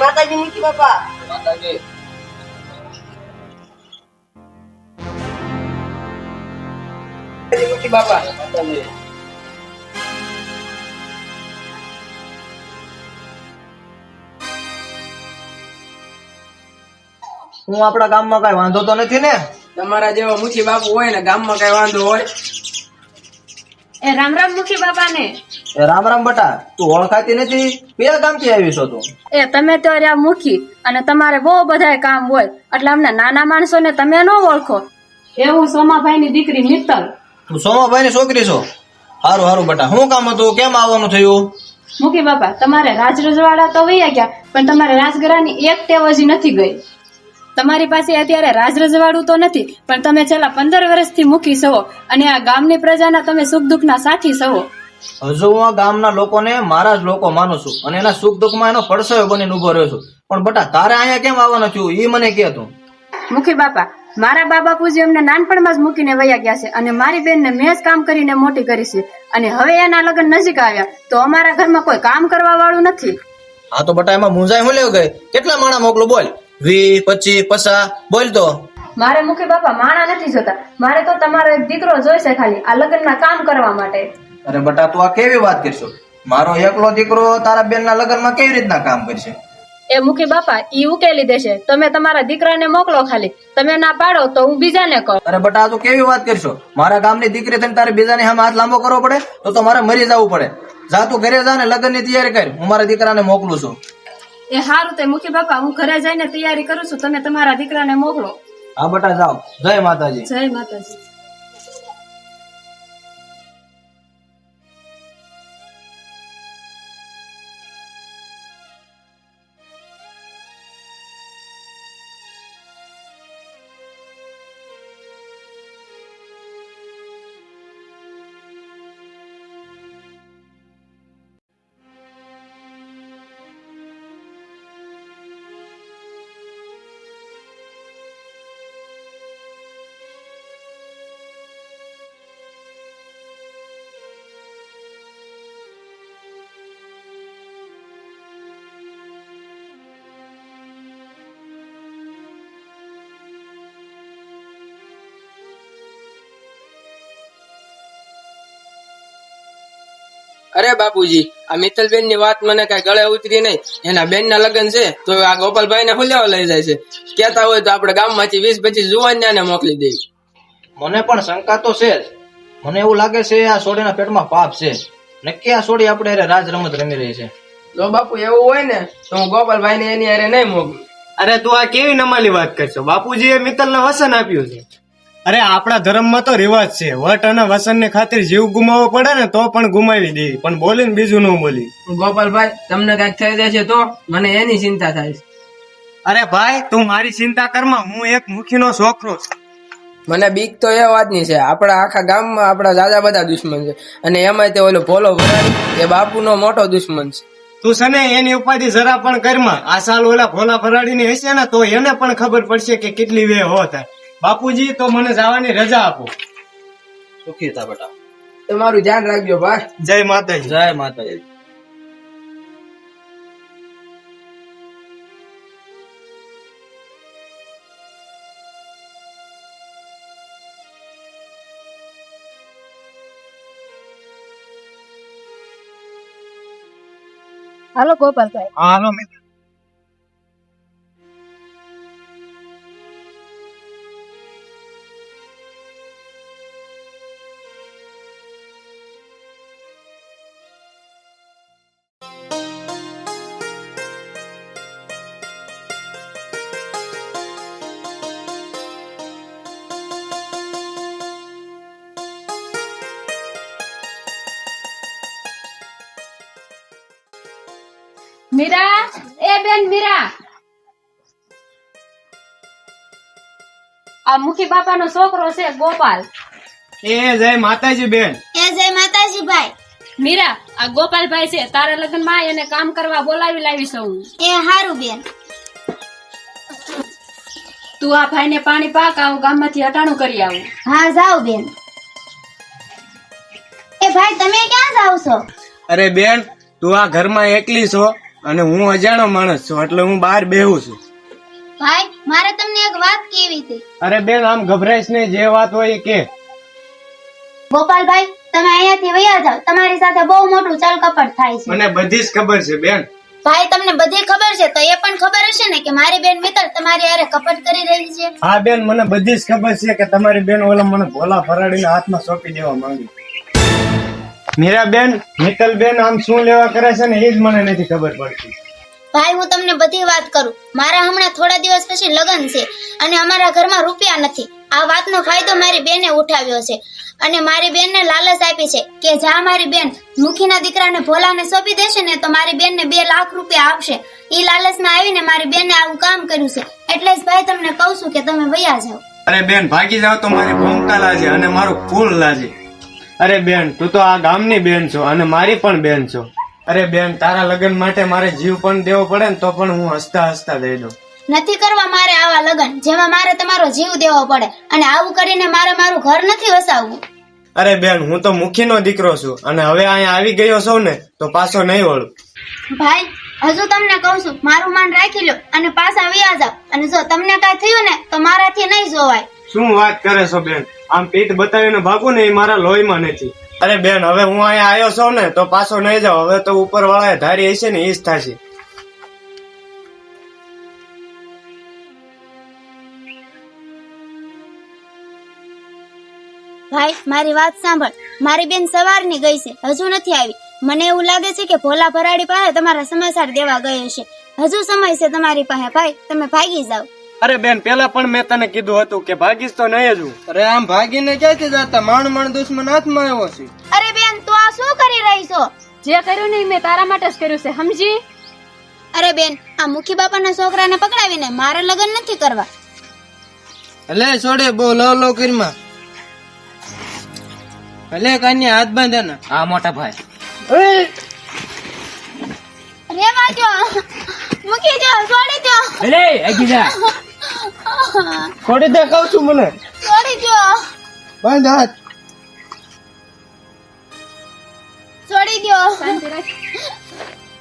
માતાજી મૂકી બાપા. માતાજી. મૂકી બાપા. માતાજી. હું આપણા ગામમાં કઈ વાંધો તો નથી ને? તમારા જેવા મુખી બાપુ હોય ને ગામમાં કઈ વાંધો હોય? એ રામ રામ મુખી બાપા ને. એ રામ રામ બટા, તું ઓળખાતી નથી? કયા ગામથી આવી છો તું? એ તમે તો રહ્યા મુખી અને તમારે બહુ બધા કામ હોય એટલે અમને નાના માણસો ને તમે ન ઓળખો. એવું સોમાભાઈ ની દીકરી મિત્તલ. તું સોમાભાઈ ની છોકરી છો? હારું હારું બટા, શું કામ હતું? કેમ આવવાનું થયું? મુખી બાપા તમારે રાજ રજવાડા તો વૈયા ગયા પણ તમારે રાજગરાની એક ટેવ હજી નથી ગઈ. તમારી પાસે અત્યારે રાજ રજવાડું તો નથી પણ તમે છેલ્લા 15 વર્ષથી મુખી છો અને આ ગામની પ્રજાના તમે સુખ દુઃખના સાથી છો. હજુ હું આ ગામના લોકોને મારા જ લોકો માનું છું અને એના સુખ દુઃખમાં એનો પડછાયો બનીને ઉભો રહ્યો છું. પણ બટા તારે અહીંયા કેમ આવવાનું થયું એ મને કહે તું. મુખી બાપા મારા બા બાપુજી અમને નાનપણમાં જ મૂકીને વયા ગયા છે અને મારી બેનને મેં જ કામ કરીને મોટી કરી છે અને હવે એના લગ્ન નજીક આવ્યા તો અમારા ઘરમાં કોઈ કામ કરવા વાળું નથી. હા તો બટા એમાં મુંજાઈ હું લેવ ગઈ? કેટલા માણા મોકલું બોલ? 20, 25, 50 બોલ તો. મારે મુખી બાપા માણા નથી જોતા, મારે તો તમારો એક દીકરો જોઈશે ખાલી આ લગ્નના કામ કરવા માટે. અરે બટા તું આ કેવી વાત કરશો? મારો એકલો દીકરો તારા બેન ના લગ્નમાં કેવી રીતના કામ કરશે? એ મુખી બાપા ઈ ઉકેલી દેશે, તમે તમારા દીકરાને મોકલો ખાલી. તમે ના પાડો તો હું બીજાને કહું. અરે બટા આ તું કેવી વાત કરશો? મારા ગામની દીકરી થઈને તારે બીજાની સામે હાથ લાંબો કરવો પડે તો મારે મરી જવું પડે. જા તું ઘરે જા ને લગ્ન ની તૈયારી કર, હું મારા દીકરાને મોકલું છું. એ હારું તે મુખી બાપા હું ઘરે જઈને તૈયારી કરું છું, તમે તમારા દીકરાને મોકલો. હા બટા જાઓ. જય માતાજી. જય માતાજી. અરે બાપુજી આ મિત્તલબેન ની વાત મને કઈ ગળે ઉતરી નહીં. એના બેન ના લગ્ન છે તો આ ગોપાલભાઈ ને હુલ્યાવા લઈ જાય છે. કેતા હોય તો આપણે ગામમાંથી 20-25 જુવાનિયાને મોકલી દઈએ. મને પણ શંકા તો છે જ. મને એવું લાગે છે આ સોડીના પેટમાં પાપ છે. નક્કી આ સોડી આપણે હારે રાજ રમત રમી રહી છે. જો બાપુ એવું હોય ને તો હું ગોપાલભાઈ ને એની હારે નહીં મોકલું. અરે તું આ કેવી નમાલી વાત કરશો? બાપુજીએ મિત્તલને વસન આપ્યું છે. અરે આપણા ધર્મમાં તો રિવાજ છે વટ અને વસન ની ખાतिर જીવ ગુમાવવો પડે ને તો પણ ગુમાવી દે, પણ બોલીને બીજું ન બોલી. ગોપાલભાઈ તમને કઈક થઈ જશે તો મને એની ચિંતા થાય છે. અરે ભાઈ તું મારી ચિંતા કરમાં, હું એક મુખીનો છોકરો છું. મને બીક તો એ વાતની છે આપણા આખા ગામમાં આપણા દાદા બધા દુશ્મન છે અને એમાં તે ઓલો ભોલો ભરાડી એ બાપુનો મોટો દુશ્મન છે. તું છે ને એની ઉપાધિ જરા પણ કરમાં. આ સાલ ઓલા ભોલા ભરાડી ની હશે ને તો એને પણ ખબર પડશે કે કેટલી વે હો થાય. બાપુજી તો મને જવાની રજા આપો. સુખી થા બેટા. તમારું ધ્યાન રાખજો ભાઈ. જય માતાજી. જય માતાજી. હાલો ગોપાલભાઈ. હા હાલો મિત્ર. મીરા, એ બેન મીરા, આ મુખી બાપાનો છોકરો છે ગોપાલ. એ જય માતાજી બેન. એ જય માતાજી ભાઈ. મીરા આ ગોપાલભાઈ છે તારા લગ્નમાં એને કામ કરવા બોલાવી લાવી છું હું. એ હારું બેન. તું આ ભાઈને પાણી પાક, આવું ગામમાંથી હટાણું કરી આવું. હા જાવ બેન. એ ભાઈ તમે ક્યાં જાવ છો? અરે બેન તું આ ઘરમાં એકલી છો અને હું અજાણો માણસ છું એટલે હું બહાર બેહું છું. ભાઈ મારે તમને એક વાત કેવી હતી. અરે બેન આમ ગભરાઈશ નહીં, જે વાત હોય એ કે. ગોપાલભાઈ તમે અહીંયાથી વયા જાઓ, તમારી સાથે બહુ મોટું ચાલ કપટ થાય છે. મને બધી જ ખબર છે બેન. ભાઈ તમને બધી ખબર છે તો એ પણ ખબર હશે ને કે મારી બેન મિત્તલ તમારી હારે કપટ કરી રહી છે. હા બેન મને બધી જ ખબર છે કે તમારી બેન ઓલા મને ભોલા ફરાડીને હાથમાં સોંપી દેવા માંગી. મીરાબેન, મિત્તલબેન આમ શું લેવા કરે છે ને એ જ મને નથી ખબર પડતી. ભાઈ હું તમને બધી વાત કરું. મારા હમણાં થોડા દિવસ પછી લગ્ન છે અને અમારા ઘરમાં રૂપિયા નથી. આ વાતનો ફાયદો મારી બેને ઉઠાવ્યો છે અને મારી બેનને લાલચ આપી છે કે જ્યાં મારી બેન મુખીના દીકરાને ભોલાને સોંપી દેશે ને તો મારી બેનને 2 લાખ રૂપિયા આપશે. એ લાલચમાં આવીને મારી બેને આવું કામ કર્યું છે. એટલે જ ભાઈ તમને કહું છું કે તમે વયા જાઓ. અરે બેન ભાગી જાવ તો મારી ભૂમકા લાજે અને મારું ફૂલ લાજે. અરે બેન તું તો આ ગામની બેન છો અને મારી પણ બેન છો. અરે બેન તારા લગ્ન માટે મારે જીવ પણ દેવો પડે ને તો પણ હું હસતા હસતા દઈ દઉં. નથી કરવા મારે આવા લગ્ન જેમાં મારે તમારો જીવ દેવો પડે અને આવું કરીને મારે મારું ઘર નથી વસાવવું. અરે બેન હું તો મુખીનો દીકરો છું અને હવે અહીંયા આવી ગયો છું ને તો પાછો નહીં વળું. ભાઈ હજુ તમને કહું છું મારું માન રાખી લો અને પાછા વયા જાવ. અને જો તમને કાંઈ થયું ને તો મારાથી નહીં જોવાય. શું વાત કરે છો બેન? આમ પીઠ બતાવીને ભાગું ને એ મારા લોહીમાં નથી. અરે બેન હવે હું અહીંયા આવ્યો છું ને તો પાછો નહીં જાવ. હવે તો ઉપર વાળાએ ધારી હશે ને એ જ થશે. ભાઈ મારી વાત સાંભળ. મારી બેન સવારની ગઈ છે, હજુ નથી આવી. મને એવું લાગે છે કે ભોલા ભરાડી પાસે તમારા સમાચાર દેવા ગઈ હશે. હજુ સમય છે તમારી પાસે. ભાઈ તમે ભાગી જાઓ. અરે બેન પેલા પણ મેં તને કીધું હતું કે ભાગીશ તો નહીં જ હું. અરે આમ ભાગીને ક્યાંથી જતા? માણ દુશ્મન હાથમાં આવ્યો છે. અરે બેન તું આ શું કરી રહી છો? જે કર્યું ને ઈ મેં તારા માટે જ કર્યું છે, સમજી? અરે બેન આ મુખી બાપાના છોકરાને પકડાવીને મારે લગ્ન નથી કરવા. એટલે છોડે બહુ લવ કરીમાં. ભલે કાની હાથ બાંધે ને. હા મોટા ભાઈ. રેવા દો, મૂકી દો, છોડી દો, અરે આગી જા. છોડી દે કહું છું મને. છોડી દો, બંધ હાથ. છોડી દો.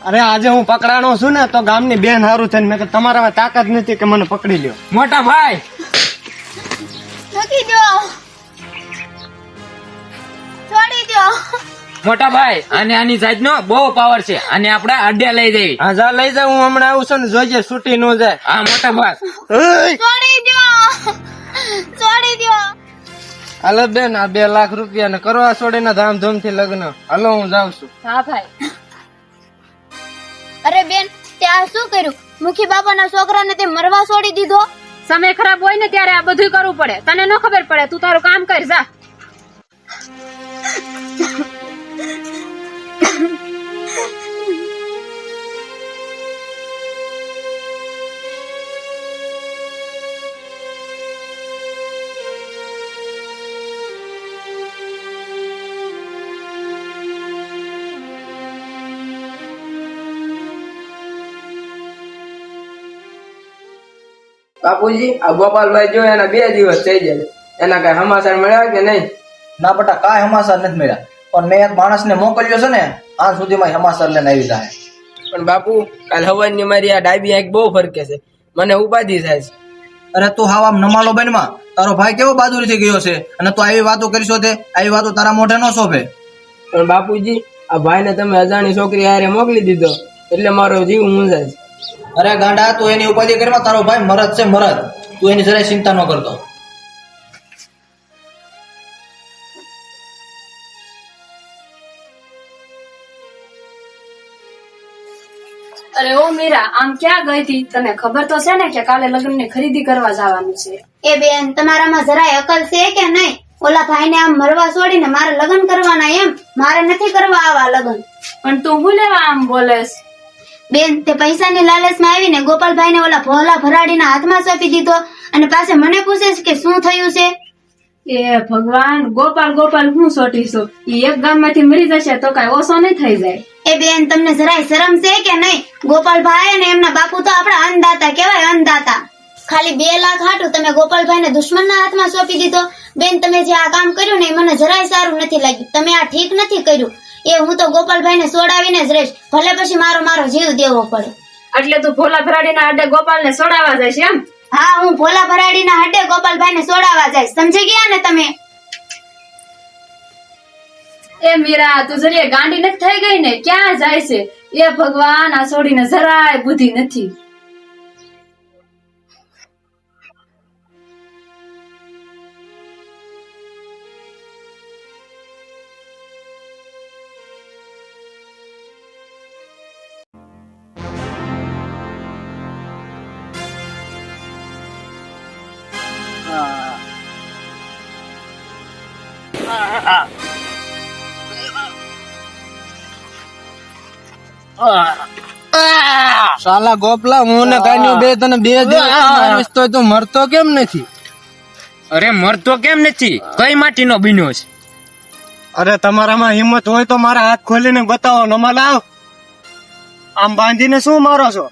અરે આજે હું પકડાણો છું ને તો ગામની બેન હારું થઈને મેં કીધું તમારામાં તાકાત નથી કે મને પકડી લ્યો. મોટા ભાઈ મૂકી દો, છોડી દો. મોટા ભાઈ આને આની જાતનો બહુ પાવર છે. આને આપણે અડ્ડે લઈ જઈ. હા જા લઈ જા. હું હમણાં આવું છું ને જોજે છૂટી ન જાય. હા મોટા ભાઈ. છોડી દો, છોડી દો. હાલો બેન આ 2 લાખ રૂપિયા ને કરવા છોડીને ધામધૂમ થી લગ્ન. હાલો હું જાઉં છું. હા ભાઈ. અરે બેન તે આ શું કર્યું? મુખી બાપાના છોકરાને તે મરવા છોડી દીધો. સમય ખરાબ હોય ને ત્યારે આ બધું કરવું પડે. તને ન ખબર પડે, તું તારું કામ કર જા. બાપુજી આ ગોપાલભાઈ જો એના 2 દિવસ થઈ જાય. એના કઈ સમાચાર મળ્યા કે નહીં? ના બેટા કાંઈ સમાચાર નથી મળ્યા. પણ મેં એક માણસને મોકલ્યો છે ને આજ સુધીમાં સમાચાર લઈને આવી જાય. પણ બાપુ કાલ હવાની મારી આ ડાબી આંખ બહુ ફરકે છે. મને ઉપાધિ થાય છે. અરે તું હાવ આમ નમાલો બેનમાં તારો ભાઈ કેવો બહાદુરી થઈ ગયો છે અને તું આવી વાતો કરીશો તે આવી વાતો તારા મોઢે ન શોભે. પણ બાપુજી આ ભાઈને તમે અજાણી છોકરી હારે મોકલી દીધો એટલે મારો જીવ મૂંઝાય છે. અરે ગાંડા તું એની ઉપાધિ કરવા, તારો ભાઈ મરદ છે મરદ. તું એની જરાય ચિંતા ન કરતો. અરે ઓ મીરા, આમ ક્યાં ગઈ હતી? તને ખબર તો છે ને કે કાલે લગ્નની ખરીદી કરવા જવાનું છે. એ બેન તમારામાં જરાય અકલ છે કે નહીં? ઓલા ભાઈને આમ મરવા છોડીને મારે લગ્ન કરવાના એમ? મારે નથી કરવા આવા લગ્ન. પણ તું હું લેવા આમ બોલેસ? બેન તે પૈસાની લાલચમાં આવીને ગોપાલભાઈને ઓલા ભોલા ભરાડીના હાથમાં સોંપી દીધો અને પાછે મને પૂછે છે કે શું થયું છે. એ ભગવાન, ગોપાલ ગોપાલ હું સોટીશું? ઈ એક ગામમાંથી મરી જશે તો કઈ ઓછો નહીં થઈ જાય. એ બેન તમને જરાય શરમ છે કે નહીં? ગોપાલભાઈ અને એમના બાપુ તો આપણા અન્નદાતા કહેવાય, અન્નદાતા. ખાલી 2 લાખ હાટું તમે ગોપાલભાઈને દુશ્મનના હાથમાં સોંપી દીધો. બેન તમે જે આ કામ કર્યું ને એ મને જરાય સારું નથી લાગ્યું. તમે આ ઠીક નથી કર્યું. એ હું તો ગોપાલભાઈને સોડાવીને જ રહીશ, ભલે પછી મારો જીવ દેવો પડે. એટલે તું ભોલા ભરાડીના આડે ગોપાલને સોડાવા જાય છે એમ? હા, હું ભોલા ભરાડીના હડે ગોપાલભાઈને સોડાવા જઈશ, સમજી ગયા ને તમે? એ મીરા, તું જરીએ ગાંડી નથી થઈ ગઈ ને? ક્યાં જાય છે? એ ભગવાન, આ છોડીને જરાય બુદ્ધિ નથી. સાલા ગોપલા, હું ને કાન્યો બે તને 2 દિવસ મારીશ તોય તું મરતો કેમ નથી? અરે મરતો કેમ નથી? કઈ માટીનો બીનો છે? અરે તમારામાં હિંમત હોય તો મારા હાથ ખોલીને બતાવો. નમા લાવ. આમ બાંધીને શું મારો છો?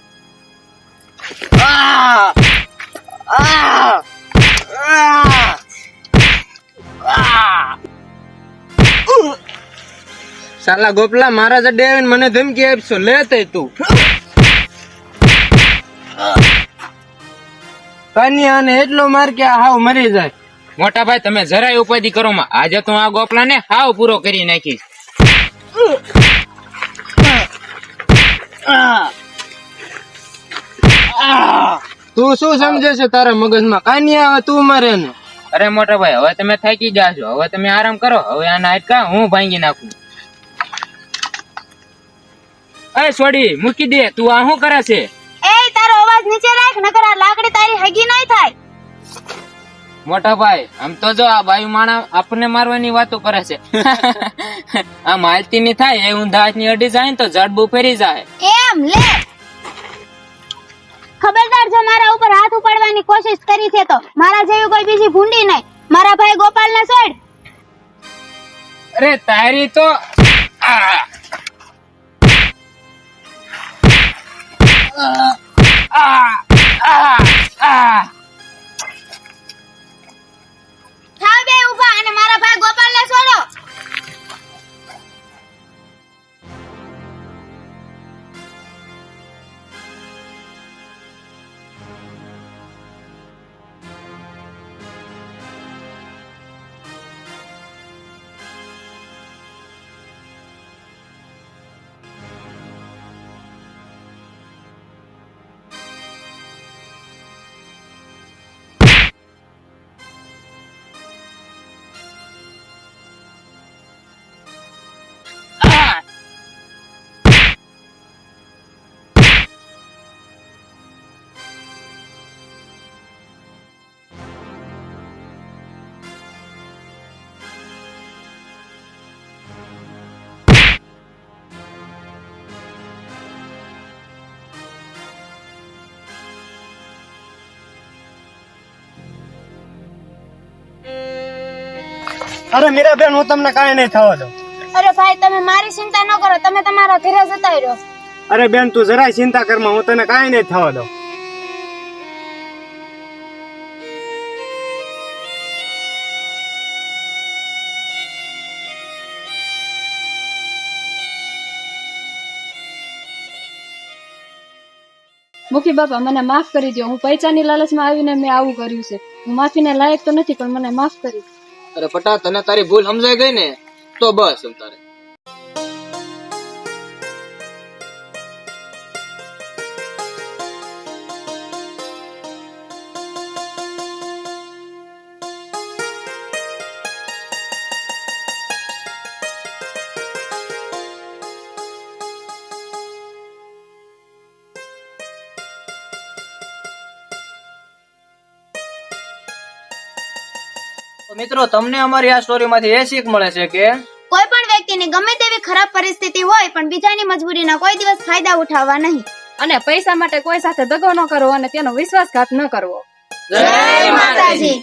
સાલા ગોપલા, મારા જડે આવીને મને ધમકી આપશો? લે તે તું કાન્યાને એટલો માર કે આ હાવ મરી જાય. મોટા ભાઈ, તમે જરાય ઉપાધિ કરો માં. આજે તો આ ગોપલાને હાવ પૂરો કરી નાખીશ. તું શું સમજે છે તારા મગજમાં? કાન્યા હવે તું મરે ને. અરે મોટા ભાઈ, હવે તમે થાકી જાશો, હવે તમે આરામ કરો. હવે આના હાડકા હું ભાંગી નાખું. અરે છોડી, મૂકી દે. તું આ શું કરે છે? એ તારો અવાજ નીચે રાખ, નકર આ લાકડી તારી હગી નહીં થાય. મોટા ભાઈ, આમ તો જો આ બાયુ માણા આપણને મારવાની વાતો કરે છે. આ માલતી ની થાય એ ઊંધા હાથની અડી જાય ને તો જડબું ફેરી જાય. એમ લે, ખબરદાર, જો મારા ઉપર હાથ ઉપાડવાની કોશિશ કરી છે તો મારા જેવી કોઈ બીજી ભૂંડી નહીં. મારા ભાઈ ગોપાલને છોડ. અરે તારી તો થાવ બે ઊભા અને મારા ભાઈ ગોપાલને છોડો. અરે મીરાબેન, હું તમને કાંઈ નહીં થવા દઉં. અરે ભાઈ, તમે મારી ચિંતા ન કરો, તમે તમારા ઘરે જતા રહ્યો. અરે બેન, તું જરાય ચિંતા કરમાં, હું તને કાંઈ નહીં થવા દઉં. મુખી બાપા, મને માફ કરી દો. હું પૈસાની લાલચમાં આવીને મેં આવું કર્યું છે. હું માફીને લાયક તો નથી, પણ મને માફ કરી દો. અરે ફટા, તને તારી ભૂલ સમજાઈ ગઈ ને તો બસ. તારે મિત્રો, તમને અમારી આ સ્ટોરીમાંથી એ શીખ મળે છે કે કોઈ પણ વ્યક્તિની ગમે તેવી ખરાબ પરિસ્થિતિ હોય પણ બીજાની મજબૂરીના કોઈ દિવસ ફાયદા ઉઠાવવા નહીં. અને પૈસા માટે કોઈ સાથે દગો ન કરવો અને તેનો વિશ્વાસઘાત ન કરવો. જય માતાજી.